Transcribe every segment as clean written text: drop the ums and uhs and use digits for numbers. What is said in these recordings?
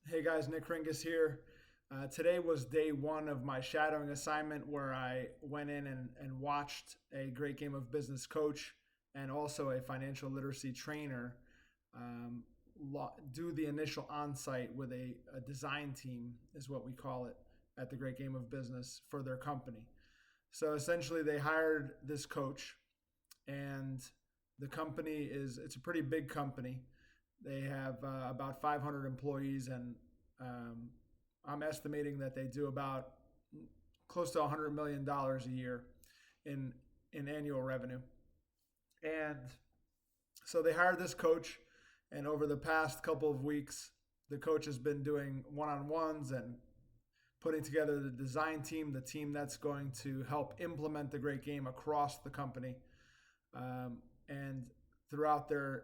Hey guys, Nick Ringus here. Today was day one of my shadowing assignment where I went in and watched a great game of business coach and also a financial literacy trainer um, do the initial on-site with a design team, is what we call it, at the great game of business for their company. So essentially, they hired this coach, and the company it's a pretty big company. They have about 500 employees, and I'm estimating that they do about close to $100 million a year in annual revenue. And so they hired this coach, and over the past couple of weeks, the coach has been doing one-on-ones and putting together the design team, the team that's going to help implement the great game across the company and throughout their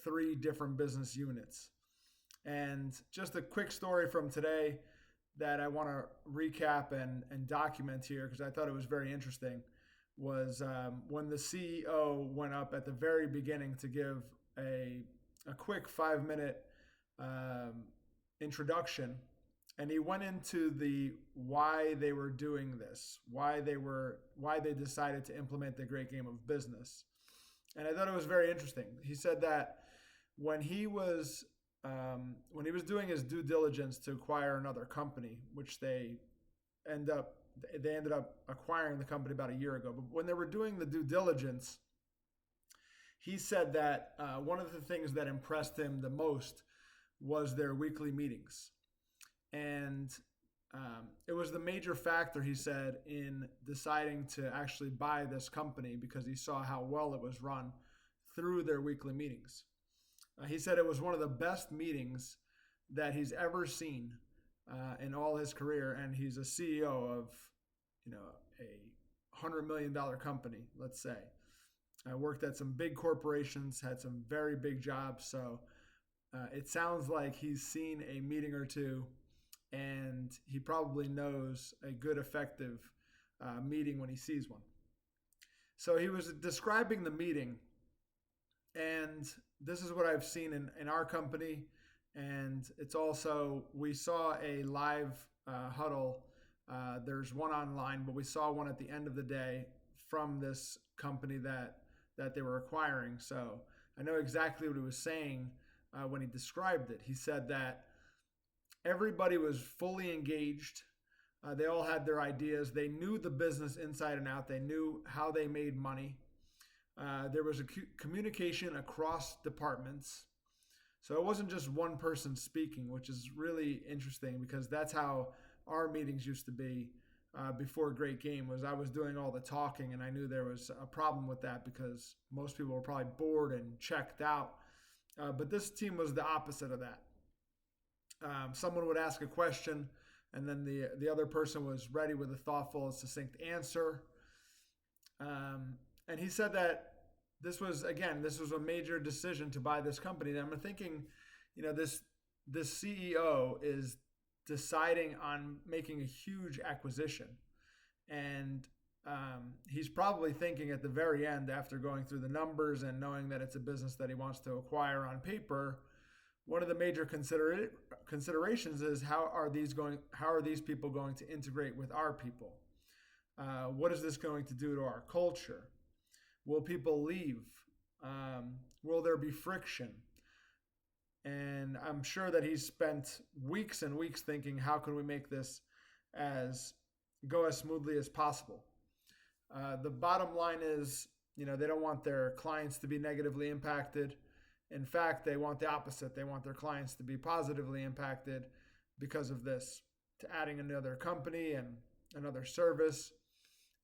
three different business units. And just a quick story from today that I want to recap and document here because I thought it was very interesting was when the CEO went up at the very beginning to give a quick 5 minute introduction, and he went into the why they were doing this, why they decided to implement the great game of business. And I thought it was very interesting. He said that when he was doing his due diligence to acquire another company, which they ended up acquiring the company about a year ago. But when they were doing the due diligence, he said that one of the things that impressed him the most was their weekly meetings. And it was the major factor, he said, in deciding to actually buy this company because he saw how well it was run through their weekly meetings. He said it was one of the best meetings that he's ever seen in all his career, and he's a CEO of, a $100 million company, let's say. I worked at some big corporations, had some very big jobs, so it sounds like he's seen a meeting or two, and he probably knows a good, effective meeting when he sees one. So he was describing the meeting, and this is what I've seen in our company. And it's also, we saw a live huddle. There's one online, but we saw one at the end of the day from this company that they were acquiring. So I know exactly what he was saying when he described it. He said that everybody was fully engaged. They all had their ideas. They knew the business inside and out. They knew how they made money. There was a communication across departments. So it wasn't just one person speaking, which is really interesting because that's how our meetings used to be before Great Game. Was I was doing all the talking, and I knew there was a problem with that because most people were probably bored and checked out. But this team was the opposite of that. Someone would ask a question, and then the other person was ready with a thoughtful and succinct answer. And he said that this was a major decision to buy this company. And I'm thinking, this CEO is deciding on making a huge acquisition, and he's probably thinking at the very end, after going through the numbers and knowing that it's a business that he wants to acquire on paper, one of the major considerations is how are these people going to integrate with our people? What is this going to do to our culture? Will people leave? Will there be friction? And I'm sure that he's spent weeks and weeks thinking, how can we make this go as smoothly as possible? The bottom line is, they don't want their clients to be negatively impacted. In fact, they want the opposite. They want their clients to be positively impacted because of this, to adding another company and another service.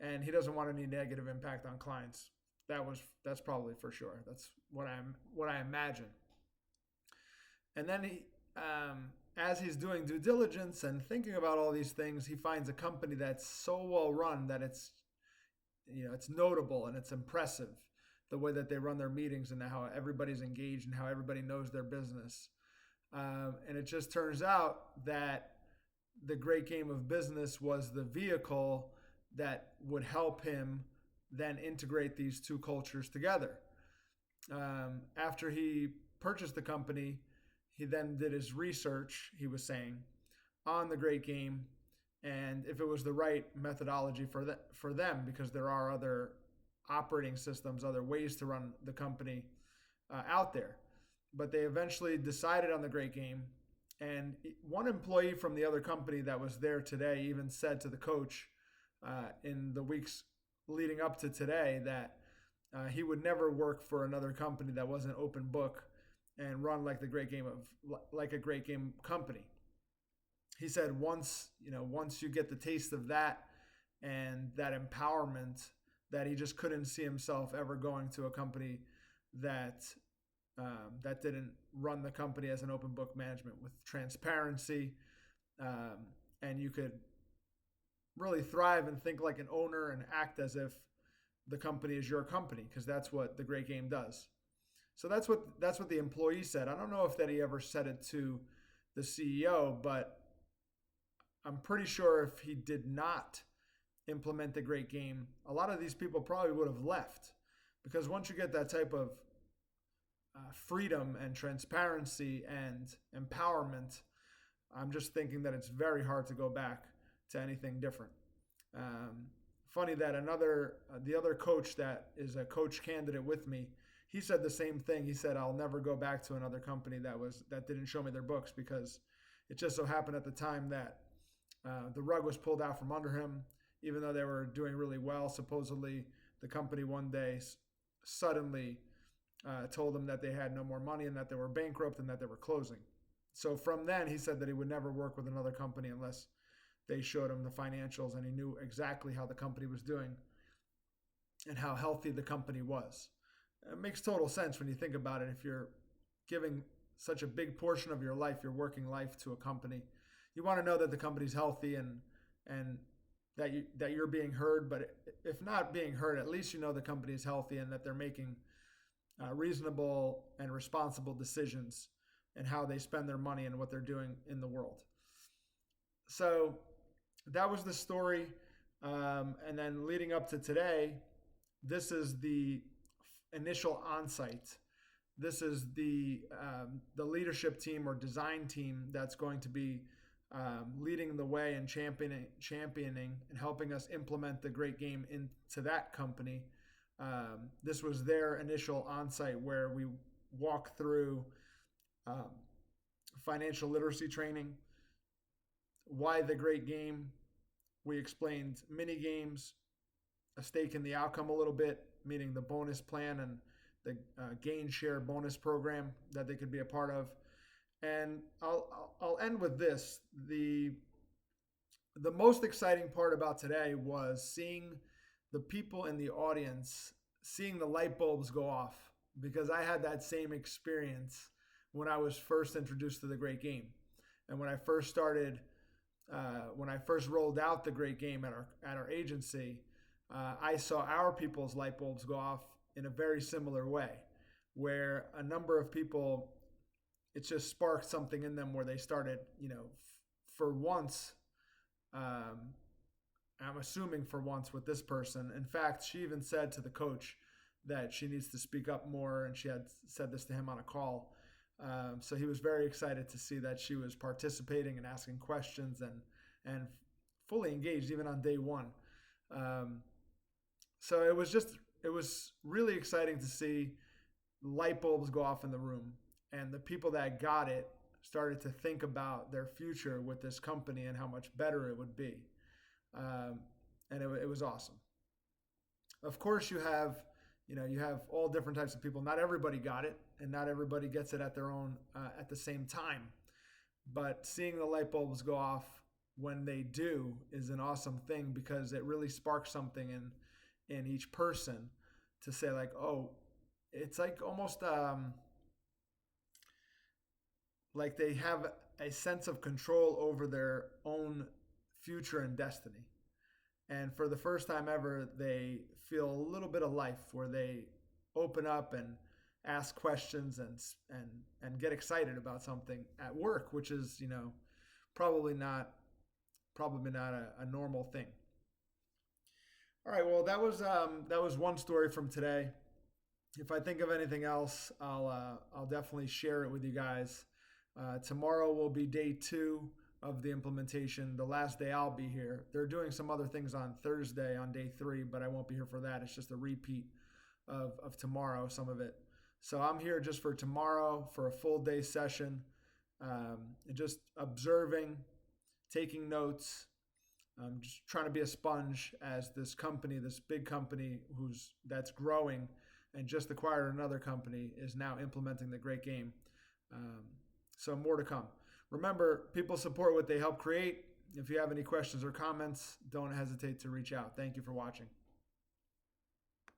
And he doesn't want any negative impact on clients. That's probably for sure. That's what I imagine. And then as he's doing due diligence and thinking about all these things, he finds a company that's so well run that it's notable and it's impressive, the way that they run their meetings and how everybody's engaged and how everybody knows their business. And it just turns out that the great game of business was the vehicle that would help him then integrate these two cultures together. After he purchased the company, he then did his research, he was saying, on the great game, and if it was the right methodology for them, because there are other operating systems, other ways to run the company out there. But they eventually decided on the great game. And one employee from the other company that was there today even said to the coach in the weeks leading up to today that he would never work for another company that wasn't open book and run like a great game company. He said once you get the taste of that and that empowerment, that he just couldn't see himself ever going to a company that that didn't run the company as an open book management with transparency, and you could really thrive and think like an owner and act as if the company is your company, because that's what the great game does. So that's what the employee said. I don't know if that he ever said it to the CEO, but I'm pretty sure if he did not implement the great game, a lot of these people probably would have left, because once you get that type of freedom and transparency and empowerment, I'm just thinking that it's very hard to go back to anything different. Funny that the other coach that is a coach candidate with me, he said the same thing. He said, I'll never go back to another company that didn't show me their books, because it just so happened at the time that the rug was pulled out from under him. Even though they were doing really well, supposedly the company one day suddenly told them that they had no more money and that they were bankrupt and that they were closing. So from then, he said that he would never work with another company unless they showed him the financials and he knew exactly how the company was doing and how healthy the company was. It makes total sense when you think about it. If you're giving such a big portion of your life, your working life, to a company, you want to know that the company's healthy and that you're being heard. But if not being heard, at least you know the company is healthy and that they're making reasonable and responsible decisions and how they spend their money and what they're doing in the world. So that was the story. And then leading up to today, this is the initial onsite. This is the leadership team or design team that's going to be leading the way and championing and helping us implement the great game into that company. This was their initial onsite where we walk through financial literacy training, why the great game. We explained mini games, a stake in the outcome a little bit, meaning the bonus plan and the gain share bonus program that they could be a part of. And I'll end with this. The most exciting part about today was seeing the people in the audience, seeing the light bulbs go off, because I had that same experience when I was first introduced to the great game. And when I first started, when I first rolled out the great game at our agency, I saw our people's light bulbs go off in a very similar way, where a number of people, it just sparked something in them where they started, for once, I'm assuming for once with this person. In fact, she even said to the coach that she needs to speak up more, and she had said this to him on a call. So he was very excited to see that she was participating and asking questions and fully engaged even on day one. So it was really exciting to see light bulbs go off in the room, and the people that got it started to think about their future with this company and how much better it would be. And it was awesome. Of course, you have all different types of people. Not everybody got it, and not everybody gets it at their own at the same time. But seeing the light bulbs go off when they do is an awesome thing, because it really sparks something in each person to say, like, oh, it's like almost like they have a sense of control over their own future and destiny. And for the first time ever, they feel a little bit of life, where they open up and ask questions and get excited about something at work, which is, probably not a normal thing. All right, well, that was one story from today. If I think of anything else, I'll definitely share it with you guys. Tomorrow will be day 2 of the implementation, the last day I'll be here. They're doing some other things on Thursday on day 3, but I won't be here for that. It's just a repeat of tomorrow, some of it. So I'm here just for tomorrow for a full day session, just observing, taking notes. I'm just trying to be a sponge as this company, this big company that's growing and just acquired another company, is now implementing the great game. So more to come. Remember, people support what they help create. If you have any questions or comments, don't hesitate to reach out. Thank you for watching.